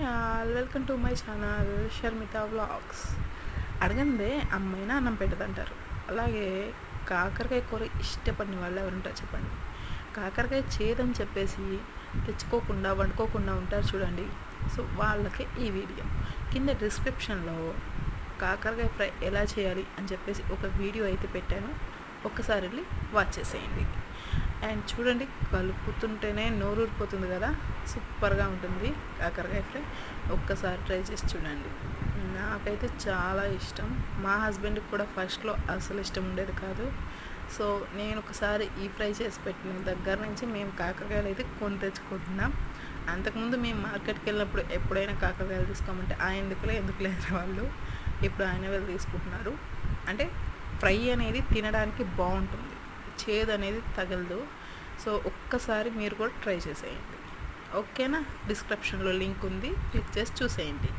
Welcome to my channel Sharmitha vlogs. అడగందే అమ్మైనా అన్నం పెట్టదంటారు. అలాగే కాకరకాయ కూర ఇష్టపడిన వాళ్ళు ఎవరుంటారు చెప్పండి. కాకరకాయ చేదని చెప్పేసి తెచ్చుకోకుండా వండుకోకుండా ఉంటారు చూడండి. సో వాళ్ళకి ఈ వీడియో కింద డిస్క్రిప్షన్లో కాకరకాయ ఫ్రై ఎలా చేయాలి అని చెప్పేసి ఒక వీడియో అయితే పెట్టాను. ఒక్కసారి వెళ్ళి వాచ్ చేసేయండి. అండ్ చూడండి, కలుపుతుంటేనే నోరూరిపోతుంది కదా, సూపర్గా ఉంటుంది కాకరకాయ ఫ్రై. ఒక్కసారి ట్రై చేసి చూడండి. నాకైతే చాలా ఇష్టం. మా హస్బెండ్కి కూడా ఫస్ట్లో అసలు ఇష్టం ఉండేది కాదు. సో నేను ఒకసారి ఈ ఫ్రై చేసి పెట్టిన దగ్గర నుంచి మేము కాకరకాయలు అయితే కొని తెచ్చుకుంటున్నాం. అంతకుముందు మేము మార్కెట్కి వెళ్ళినప్పుడు ఎప్పుడైనా కాకరకాయలు తీసుకోమంటే ఎందుకు లేదు వాళ్ళు, ఇప్పుడు ఆయన వెళ్ళి తీసుకుంటున్నారు. అంటే ఫ్రై అనేది తినడానికి బాగుంటుంది, చేదు అనేది తగలదు. సో ఒక్కసారి మీరు కూడా ట్రై చేసేయండి. ఓకేనా? డిస్క్రిప్షన్లో లింక్ ఉంది, క్లిక్ చేసి చూసేయండి.